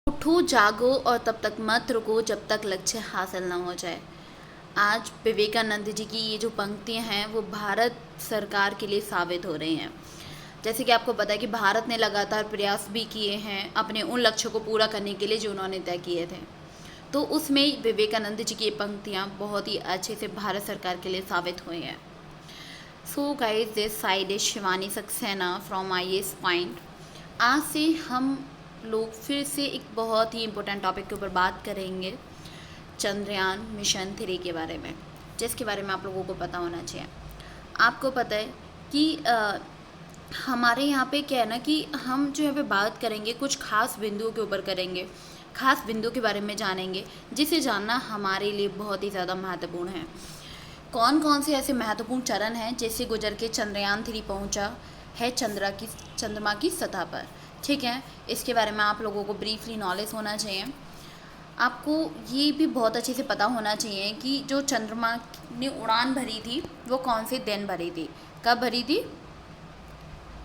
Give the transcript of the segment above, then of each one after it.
उठो जागो और तब तक मत रुको जब तक लक्ष्य हासिल न हो जाए। आज विवेकानंद जी की ये जो पंक्तियां हैं वो भारत सरकार के लिए साबित हो रही हैं। जैसे कि आपको पता है कि भारत ने लगातार प्रयास भी किए हैं अपने उन लक्ष्यों को पूरा करने के लिए जो उन्होंने तय किए थे। तो उसमें विवेकानंद जी की ये पंक्तियां बहुत ही अच्छे से भारत सरकार के लिए साबित हुई हैं। So guys, this side is Shivani Saxena from IAS point. आज से हम लोग फिर से एक बहुत ही इम्पोर्टेंट टॉपिक के ऊपर बात करेंगे, चंद्रयान मिशन 3 के बारे में, जिसके बारे में आप लोगों को पता होना चाहिए। आपको पता है कि हमारे यहाँ पे क्या है ना कि हम जो यहाँ पे बात करेंगे कुछ खास बिंदुओं के ऊपर करेंगे, खास बिंदुओं के बारे में जानेंगे जिसे जानना हमारे लिए बहुत ही ज़्यादा महत्वपूर्ण है। कौन कौन से ऐसे महत्वपूर्ण चरण हैं जिससे गुजर के चंद्रयान 3 पहुँचा है चंद्रमा की सतह पर। ठीक है, इसके बारे में आप लोगों को ब्रीफली नॉलेज होना चाहिए। आपको ये भी बहुत अच्छे से पता होना चाहिए कि जो चंद्रमा ने उड़ान भरी थी वो कौन से दिन भरी थी, कब भरी थी,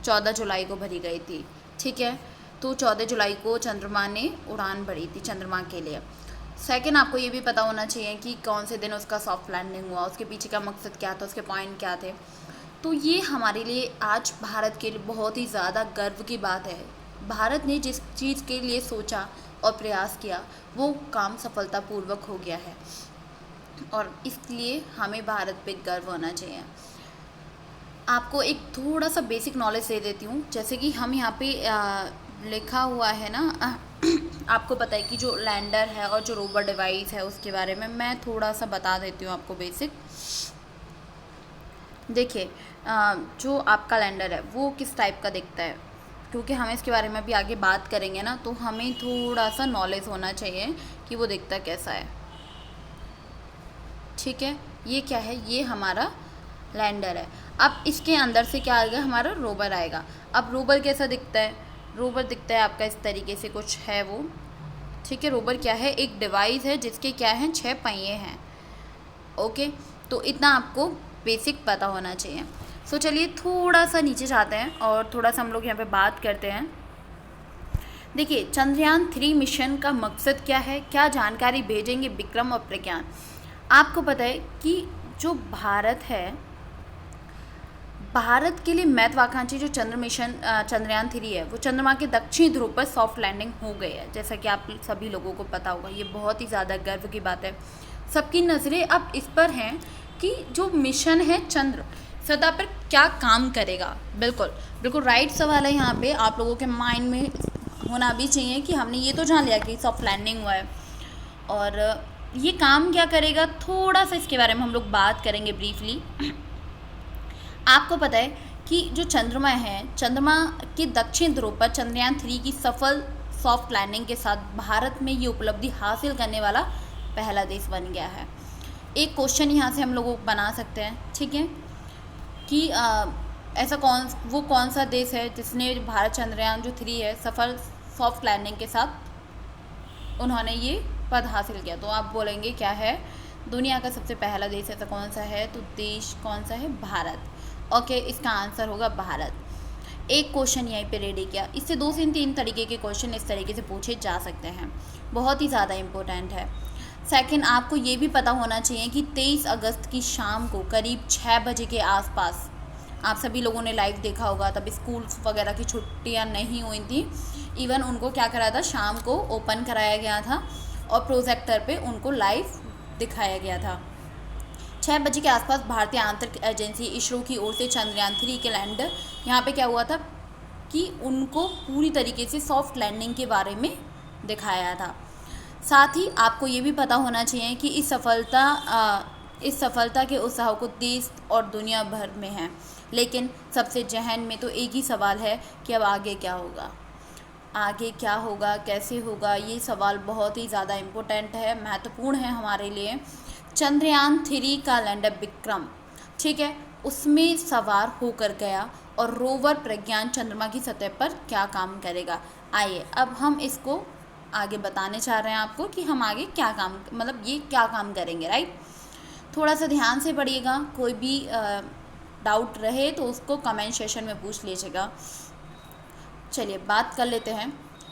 14 जुलाई को भरी गई थी। ठीक है, तो 14 जुलाई को चंद्रमा ने उड़ान भरी थी चंद्रमा के लिए। सेकंड, आपको ये भी पता होना चाहिए कि कौन से दिन उसका सॉफ्ट लैंडिंग हुआ, उसके पीछे का मकसद क्या था, उसके पॉइंट क्या थे। तो ये हमारे लिए आज भारत के लिए बहुत ही ज़्यादा गर्व की बात है। भारत ने जिस चीज़ के लिए सोचा और प्रयास किया वो काम सफलतापूर्वक हो गया है और इसलिए हमें भारत पे गर्व होना चाहिए। आपको एक थोड़ा सा बेसिक नॉलेज दे देती हूँ। जैसे कि हम यहाँ पे लिखा हुआ है ना, आपको पता है कि जो लैंडर है और जो रोवर डिवाइस है उसके बारे में मैं थोड़ा सा बता देती हूँ आपको बेसिक। देखिए, जो आपका लैंडर है वो किस टाइप का दिखता है, क्योंकि हम इसके बारे में भी आगे बात करेंगे ना, तो हमें थोड़ा सा नॉलेज होना चाहिए कि वो दिखता कैसा है। ठीक है, ये क्या है, ये हमारा लैंडर है। अब इसके अंदर से क्या आएगा, हमारा रोवर आएगा। अब रोवर कैसा दिखता है, रोवर दिखता है आपका इस तरीके से कुछ है वो। ठीक है, रोवर क्या है, एक डिवाइस है जिसके क्या हैं 6 पहिए हैं। ओके, तो इतना आपको बेसिक पता होना चाहिए। सो चलिए थोड़ा सा नीचे जाते हैं और थोड़ा सा हम लोग यहाँ पे बात करते हैं। देखिए, चंद्रयान 3 मिशन का मकसद क्या है, क्या जानकारी भेजेंगे विक्रम और प्रज्ञान। आपको पता है कि जो भारत है, भारत के लिए महत्वाकांक्षी जो चंद्रयान 3 है वो चंद्रमा के दक्षिणी ध्रुव पर सॉफ्ट लैंडिंग हो गई है। जैसा कि आप सभी लोगों को पता होगा, ये बहुत ही ज़्यादा गर्व की बात है। सबकी नज़रें अब इस पर हैं कि जो मिशन है चंद्र सतह पर क्या काम करेगा। बिल्कुल बिल्कुल राइट सवाल है यहाँ पे, आप लोगों के माइंड में होना भी चाहिए कि हमने ये तो जान लिया कि सॉफ्ट लैंडिंग हुआ है और ये काम क्या करेगा, थोड़ा सा इसके बारे में हम लोग बात करेंगे ब्रीफली। आपको पता है कि जो चंद्रमा है, चंद्रमा के दक्षिण ध्रुव पर चंद्रयान 3 की सफल सॉफ्ट लैंडिंग के साथ भारत में ये उपलब्धि हासिल करने वाला पहला देश बन गया है। एक क्वेश्चन यहाँ से हम लोग बना सकते हैं, ठीक है, कि ऐसा कौन सा देश है जिसने भारत चंद्रयान जो 3 है सफल सॉफ्ट लैंडिंग के साथ उन्होंने ये पद हासिल किया। तो आप बोलेंगे क्या है, दुनिया का सबसे पहला देश ऐसा कौन सा है, तो देश कौन सा है, भारत। ओके, इसका आंसर होगा भारत। एक क्वेश्चन यहीं पे रेडी किया। इससे 2 से 3 तरीके के क्वेश्चन इस तरीके से पूछे जा सकते हैं, बहुत ही ज़्यादा इम्पोर्टेंट है। सेकंड, आपको ये भी पता होना चाहिए कि 23 अगस्त की शाम को करीब 6 बजे के आसपास, आप सभी लोगों ने लाइव देखा होगा, तब स्कूल्स वगैरह की छुट्टियां नहीं हुई थी। इवन उनको क्या करा था, शाम को ओपन कराया गया था और प्रोजेक्टर पे उनको लाइव दिखाया गया था। 6 बजे के आसपास भारतीय अंतरिक्ष एजेंसी इसरो की ओर से चंद्रयान 3 के लैंडर यहाँ पे क्या हुआ था कि उनको पूरी तरीके से सॉफ्ट लैंडिंग के बारे में दिखाया था। साथ ही आपको ये भी पता होना चाहिए कि इस सफलता के उत्साह को देश और दुनिया भर में है। लेकिन सबसे जहन में तो एक ही सवाल है कि अब आगे क्या होगा, आगे क्या होगा, कैसे होगा। ये सवाल बहुत ही ज़्यादा इम्पोर्टेंट है, महत्वपूर्ण है हमारे लिए। चंद्रयान 3 का लैंडर विक्रम, ठीक है, उसमें सवार होकर गया और रोवर प्रज्ञान चंद्रमा की सतह पर क्या काम करेगा। आइए अब हम इसको आगे बताने चाह रहे हैं आपको कि हम आगे क्या काम, मतलब ये क्या काम करेंगे, राइट। थोड़ा सा ध्यान से पढ़िएगा, कोई भी डाउट रहे तो उसको कमेंट सेशन में पूछ लीजिएगा। चलिए बात कर लेते हैं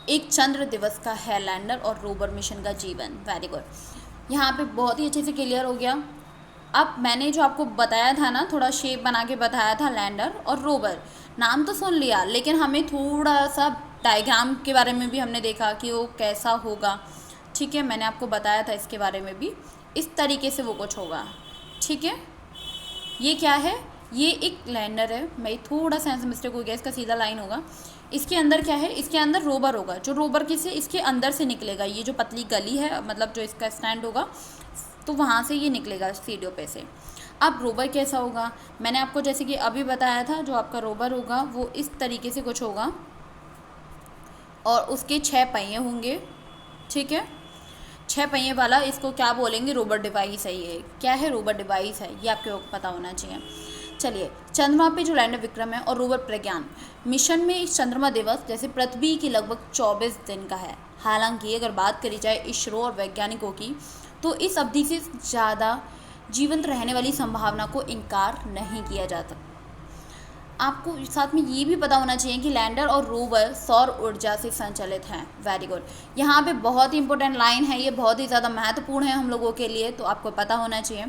एक चंद्र दिवस का है लैंडर और रोवर मिशन का जीवन। वेरी गुड, यहाँ पे बहुत ही अच्छे से क्लियर हो गया। अब मैंने जो आपको बताया था ना, थोड़ा शेप बना के बताया था लैंडर और रोवर, नाम तो सुन लिया, लेकिन हमें थोड़ा सा डायग्राम के बारे में भी हमने देखा कि वो कैसा होगा। ठीक है, मैंने आपको बताया था इसके बारे में भी, इस तरीके से वो कुछ होगा। ठीक है, ये क्या है, ये एक लैंडर है, मैं थोड़ा सा मिस्टेक हो गया, इसका सीधा लाइन होगा। इसके अंदर क्या है, इसके अंदर रोवर होगा, जो रोवर किसे इसके अंदर से निकलेगा, ये जो पतली गली है, मतलब जो इसका स्टैंड होगा, तो वहाँ से ये निकलेगा सीढ़ियों पे से। अब रोवर कैसा होगा, मैंने आपको जैसे कि अभी बताया था, जो आपका रोवर होगा वो इस तरीके से कुछ होगा और उसके 6 पहिए होंगे। ठीक है, 6 पहिए वाला, इसको क्या बोलेंगे, रोवर डिवाइस है। ये क्या है, रोवर डिवाइस है, ये आपको पता होना चाहिए। चलिए, चंद्रमा पे जो लैंडर विक्रम है और रोवर प्रज्ञान मिशन में इस चंद्रमा दिवस जैसे पृथ्वी की लगभग 24 दिन का है। हालांकि अगर बात करी जाए इसरो और वैज्ञानिकों की, तो इस अवधि से ज़्यादा जीवंत रहने वाली संभावना को इनकार नहीं किया जा सकता। आपको साथ में ये भी पता होना चाहिए कि लैंडर और रोवर सौर ऊर्जा से संचालित हैं। वेरी गुड, यहाँ पे बहुत ही इंपॉर्टेंट लाइन है, ये बहुत ही ज़्यादा महत्वपूर्ण है हम लोगों के लिए, तो आपको पता होना चाहिए।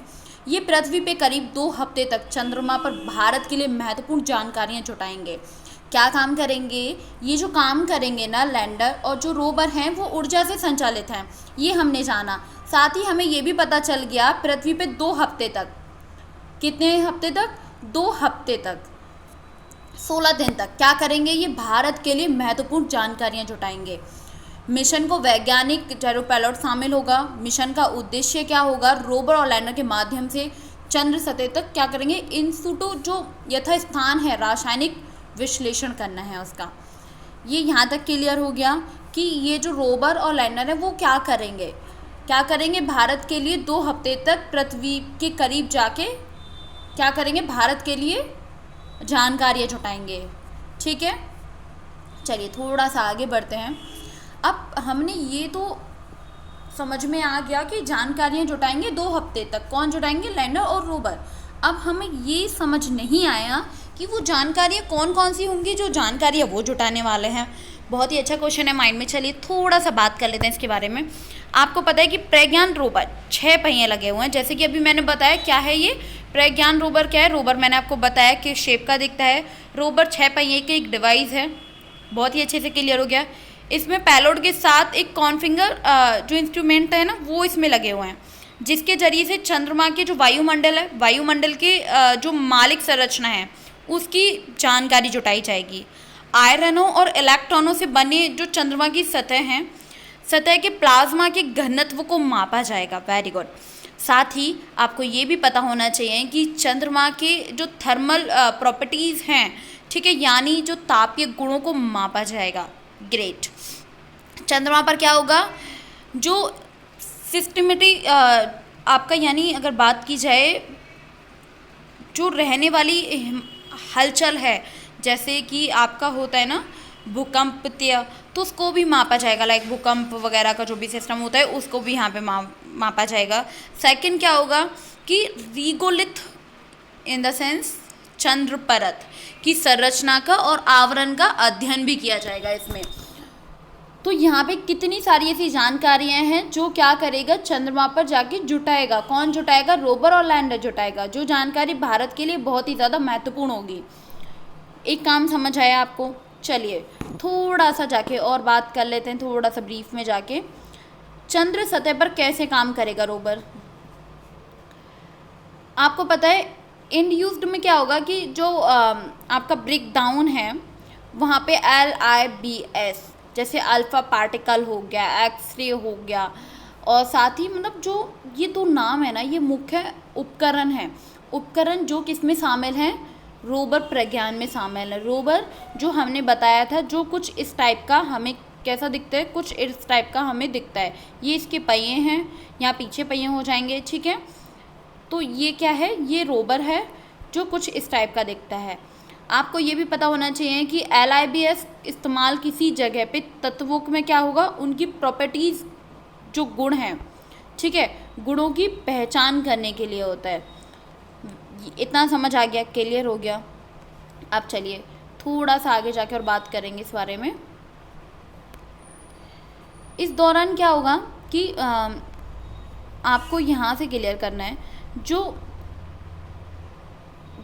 ये पृथ्वी पे करीब 2 हफ्ते तक चंद्रमा पर भारत के लिए महत्वपूर्ण जानकारियाँ जुटाएंगे। क्या काम करेंगे, ये जो काम करेंगे ना लैंडर और जो रोवर हैं वो ऊर्जा से संचालित हैं, ये हमने जाना। साथ ही हमें ये भी पता चल गया पृथ्वी पे 2 हफ्ते तक, कितने हफ्ते तक, 2 हफ्ते तक, 16 दिन तक क्या करेंगे, ये भारत के लिए महत्वपूर्ण जानकारियाँ जुटाएंगे। मिशन को वैज्ञानिक जेरो पायलट शामिल होगा। मिशन का उद्देश्य क्या होगा, रोवर और लैंडर के माध्यम से चंद्र सतह तक क्या करेंगे, इन सिटु जो यथास्थान है रासायनिक विश्लेषण करना है उसका। ये यहाँ तक क्लियर हो गया कि ये जो रोवर और लैंडर है वो क्या करेंगे, क्या करेंगे, भारत के लिए 2 हफ्ते तक पृथ्वी के करीब जाके क्या करेंगे, भारत के लिए जानकारियाँ जुटाएंगे। ठीक है, चलिए थोड़ा सा आगे बढ़ते हैं। अब हमने ये तो समझ में आ गया कि जानकारियाँ जुटाएंगे 2 हफ्ते तक, कौन जुटाएंगे, लैंडर और रोवर। अब हमें ये समझ नहीं आया कि वो जानकारियाँ कौन कौन सी होंगी जो जानकारियाँ वो जुटाने वाले हैं। बहुत ही अच्छा क्वेश्चन है माइंड में। चलिए थोड़ा सा बात कर लेते हैं इसके बारे में। आपको पता है कि प्रज्ञान रोवर 6 पहिए लगे हुए हैं, जैसे कि अभी मैंने बताया क्या है ये प्रज्ञान रोवर। क्या है रोवर, मैंने आपको बताया कि शेप का दिखता है। रोवर 6 पहिए की एक डिवाइस है, बहुत ही अच्छे से क्लियर हो गया। इसमें पेलोड के साथ एक कॉन्फिगर जो इंस्ट्रूमेंट है ना वो इसमें लगे हुए हैं, जिसके जरिए से चंद्रमा के जो वायुमंडल है, वायुमंडल के जो मौलिक संरचना है उसकी जानकारी जुटाई जाएगी। आयरनों और इलेक्ट्रॉनों से बने जो चंद्रमा की सतह हैं, सतह के प्लाज्मा के घनत्व को मापा जाएगा। Very good. साथ ही आपको ये भी पता होना चाहिए कि चंद्रमा के जो थर्मल प्रॉपर्टीज़ हैं, ठीक है, यानी जो तापीय गुणों को मापा जाएगा। ग्रेट। चंद्रमा पर क्या होगा, जो सिस्टमेटिक आपका, यानी अगर बात की जाए जो रहने वाली हलचल है, जैसे कि आपका होता है ना भूकंपीय, तो उसको भी मापा जाएगा। लाइक भूकंप वगैरह का जो भी सिस्टम होता है उसको भी यहाँ पे मापा जाएगा। सेकंड क्या होगा कि रीगोलिथ इन द सेंस चंद्र परत की संरचना का और आवरण का अध्ययन भी किया जाएगा इसमें। तो यहाँ पे कितनी सारी ऐसी जानकारियाँ हैं जो क्या करेगा, चंद्रमा पर जाके जुटाएगा। कौन जुटाएगा, रोवर और लैंडर जुटाएगा, जो जानकारी भारत के लिए बहुत ही ज़्यादा महत्वपूर्ण होगी। एक काम समझ आया आपको। चलिए थोड़ा सा जाके और बात कर लेते हैं, थोड़ा सा ब्रीफ में जाके। चंद्र सतह पर कैसे काम करेगा रोवर, आपको पता है इंड्यूस्ड में क्या होगा कि जो आपका ब्रेक डाउन है वहाँ पे LIBS जैसे अल्फ़ा पार्टिकल हो गया, एक्सरे हो गया, और साथ ही मतलब जो ये 2 नाम है ना, ये मुख्य उपकरण हैं। उपकरण जो किस में शामिल हैं, रोवर प्रज्ञान में शामिल है। रोवर जो हमने बताया था, जो कुछ इस टाइप का हमें कैसा दिखता है, कुछ इस टाइप का हमें दिखता है। ये इसके पहिए हैं, यहाँ पीछे पहिए हो जाएंगे, ठीक है। तो ये क्या है, ये रोवर है जो कुछ इस टाइप का दिखता है। आपको ये भी पता होना चाहिए कि LIBS इस्तेमाल किसी जगह पे तत्वों में क्या होगा, उनकी प्रॉपर्टीज़ जो गुण हैं, ठीक है, गुणों की पहचान करने के लिए होता है। इतना समझ आ गया, क्लियर हो गया। अब चलिए थोड़ा सा आगे जाके और बात करेंगे इस बारे में। इस दौरान क्या होगा कि आपको यहाँ से क्लियर करना है, जो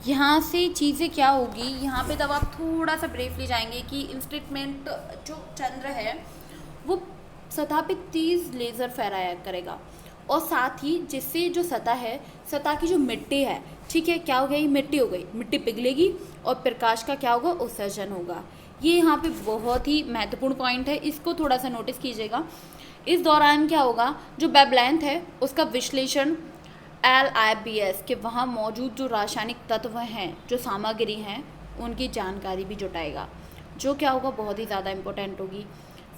यहाँ से चीज़ें क्या होगी यहाँ पे, तब आप थोड़ा सा ब्रीफली जाएंगे कि इंस्ट्रूमेंट जो चंद्र है वो सतह पे 30 लेज़र फहराया करेगा, और साथ ही जिससे जो सतह है, सतह की जो मिट्टी है, ठीक है, क्या हो गई, मिट्टी हो गई, मिट्टी पिघलेगी और प्रकाश का क्या होगा, उत्सर्जन होगा। ये यहाँ पे बहुत ही महत्वपूर्ण पॉइंट है, इसको थोड़ा सा नोटिस कीजिएगा। इस दौरान क्या होगा, जो वेवलेंथ है उसका विश्लेषण LIBS के वहाँ मौजूद जो रासायनिक तत्व हैं, जो सामग्री हैं, उनकी जानकारी भी जुटाएगा, जो क्या होगा, बहुत ही ज़्यादा इम्पोर्टेंट होगी।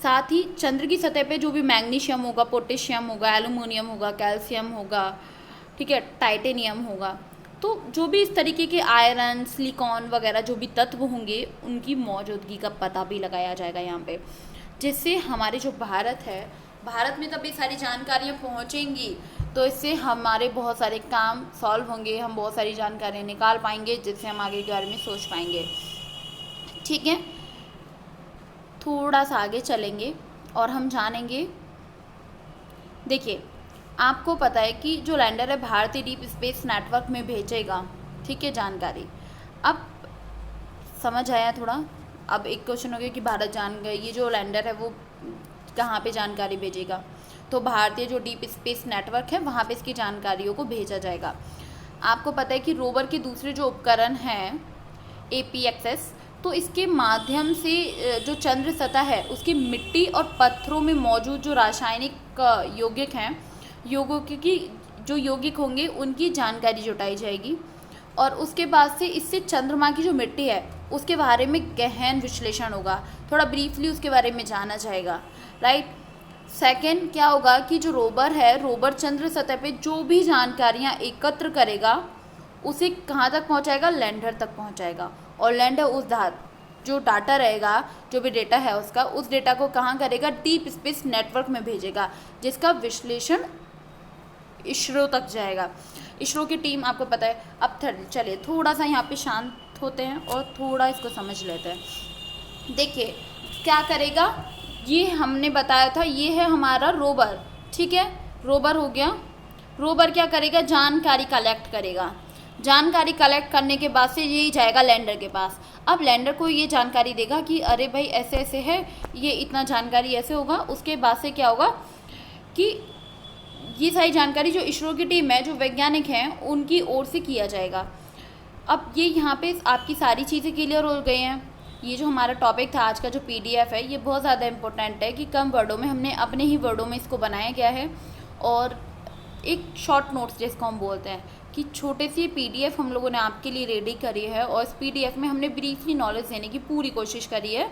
साथ ही चंद्र की सतह पे जो भी मैग्नीशियम होगा, पोटेशियम होगा, एल्यूमिनियम होगा, कैल्शियम होगा, ठीक है, टाइटेनियम होगा, तो जो भी इस तरीके के आयरन, सिलिकॉन वगैरह जो भी तत्व होंगे, उनकी मौजूदगी का पता भी लगाया जाएगा यहाँ पे, जिससे हमारे जो भारत है, भारत में तब ये सारी जानकारियाँ पहुँचेंगी, तो इससे हमारे बहुत सारे काम सॉल्व होंगे, हम बहुत सारी जानकारियाँ निकाल पाएंगे, जिससे हम आगे के बारे में सोच पाएंगे। ठीक है, थोड़ा सा आगे चलेंगे और हम जानेंगे। देखिए, आपको पता है कि जो लैंडर है भारतीय डीप स्पेस नेटवर्क में भेजेगा, ठीक है, जानकारी। अब समझ आया थोड़ा। अब एक क्वेश्चन हो गया कि भारत जान गए, ये जो लैंडर है वो कहाँ पे जानकारी भेजेगा, तो भारतीय जो डीप स्पेस नेटवर्क है वहाँ पे इसकी जानकारियों को भेजा जाएगा। आपको पता है कि रोवर के दूसरे जो उपकरण हैं APXS, तो इसके माध्यम से जो चंद्र सतह है उसकी मिट्टी और पत्थरों में मौजूद जो रासायनिक यौगिक हैं, यौगिक की जो यौगिक होंगे उनकी जानकारी जुटाई जाएगी, और उसके बाद से इससे चंद्रमा की जो मिट्टी है उसके बारे में गहन विश्लेषण होगा, थोड़ा ब्रीफली उसके बारे में जाना जाएगा, राइट। सेकंड क्या होगा कि जो रोवर है, रोवर चंद्र सतह पे जो भी जानकारियाँ एकत्र करेगा उसे कहाँ तक पहुँचाएगा, लैंडर तक पहुँचाएगा, और लैंडर उस जो डाटा रहेगा, जो भी डेटा है उसका, उस डेटा को कहाँ करेगा, डीप स्पेस नेटवर्क में भेजेगा, जिसका विश्लेषण इसरो तक जाएगा। इसरो की टीम आपको पता है। अब चलिए थोड़ा सा यहाँ पे शांत होते हैं और थोड़ा इसको समझ लेते हैं। देखिए क्या करेगा, ये हमने बताया था, ये है हमारा रोवर, ठीक है, रोवर हो गया। रोवर क्या करेगा, जानकारी कलेक्ट करेगा, जानकारी कलेक्ट करने के बाद से यही जाएगा लैंडर के पास। अब लैंडर को ये जानकारी देगा कि अरे भाई ऐसे ऐसे है, ये इतना जानकारी ऐसे होगा। उसके बाद से क्या होगा कि ये सारी जानकारी जो इसरो की टीम है, जो वैज्ञानिक हैं, उनकी ओर से किया जाएगा। अब ये यहाँ पे आपकी सारी चीज़ें क्लियर हो गई हैं। ये जो हमारा टॉपिक था आज का, जो PDF है, ये बहुत ज़्यादा इम्पोर्टेंट है कि कम वर्डों में हमने अपने ही वर्डों में इसको बनाया गया है, और एक शॉर्ट नोट्स जिसको हम बोलते हैं कि छोटे सी PDF हम लोगों ने आपके लिए रेडी करी है, और इस PDF में हमने ब्रीफली नॉलेज देने की पूरी कोशिश करी है,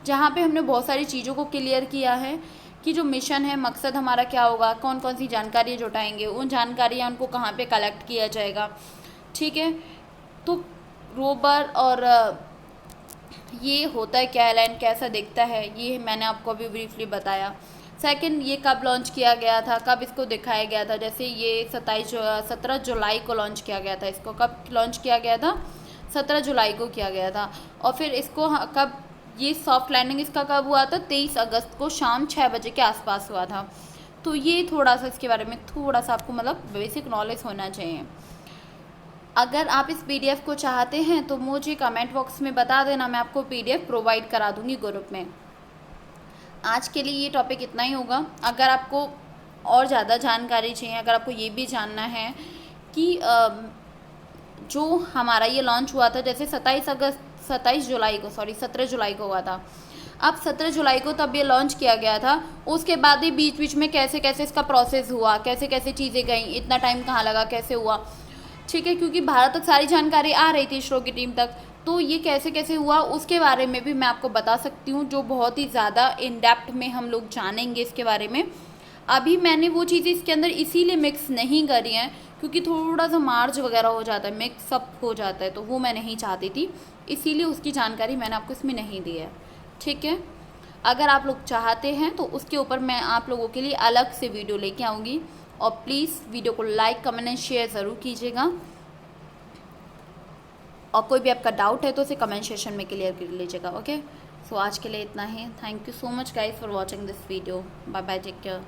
जहाँ पे हमने बहुत सारी चीज़ों को क्लियर किया है कि जो मिशन है, मकसद हमारा क्या होगा, कौन कौन सी जानकारियाँ जुटाएंगे, उन जानकारियाँ उनको कहाँ पे कलेक्ट किया जाएगा, ठीक है। तो रोवर और ये होता है क्या, लैंड कैसा दिखता है, ये मैंने आपको अभी ब्रीफली बताया। सेकंड, ये कब लॉन्च किया गया था, कब इसको दिखाया गया था, जैसे ये 17 जुलाई को लॉन्च किया गया था। इसको कब लॉन्च किया गया था, 17 जुलाई को किया गया था। और फिर इसको कब, ये सॉफ्ट लैंडिंग इसका कब हुआ था, 23 अगस्त को शाम 6 बजे के आसपास हुआ था। तो ये थोड़ा सा इसके बारे में थोड़ा सा आपको मतलब बेसिक नॉलेज होना चाहिए। अगर आप इस PDF को चाहते हैं तो मुझे कमेंट बॉक्स में बता देना, मैं आपको PDF प्रोवाइड करा दूँगी ग्रुप में। आज के लिए ये टॉपिक इतना ही होगा। अगर आपको और ज़्यादा जानकारी चाहिए, अगर आपको ये भी जानना है कि जो हमारा ये लॉन्च हुआ था, जैसे 17 जुलाई को हुआ था। अब 17 जुलाई को तब ये लॉन्च किया गया था, उसके बाद ही बीच बीच में कैसे कैसे इसका प्रोसेस हुआ, कैसे कैसे चीज़ें गई, इतना टाइम कहाँ लगा, कैसे हुआ, ठीक है, क्योंकि भारत तक सारी जानकारी आ रही थी इसरो की टीम तक, तो ये कैसे कैसे हुआ उसके बारे में भी मैं आपको बता सकती हूँ, जो बहुत ही ज़्यादा इन डेप्थ में हम लोग जानेंगे इसके बारे में। अभी मैंने वो चीज़ें इसके अंदर इसीलिए मिक्स नहीं करी हैं क्योंकि थोड़ा सा मार्ज वगैरह हो जाता है, मिक्सअप हो जाता है, तो वो मैं नहीं चाहती थी, इसीलिए उसकी जानकारी मैंने आपको इसमें नहीं दी है, ठीक है। अगर आप लोग चाहते हैं तो उसके ऊपर मैं आप लोगों के लिए अलग से वीडियो लेके आऊँगी, और प्लीज़ वीडियो को लाइक, कमेंट एंड शेयर ज़रूर कीजिएगा, और कोई भी आपका डाउट है तो उसे कमेंट सेक्शन में क्लियर कर लीजिएगा। ओके, सो आज के लिए इतना ही। Thank you so much guys for watching this video. Bye bye, take care.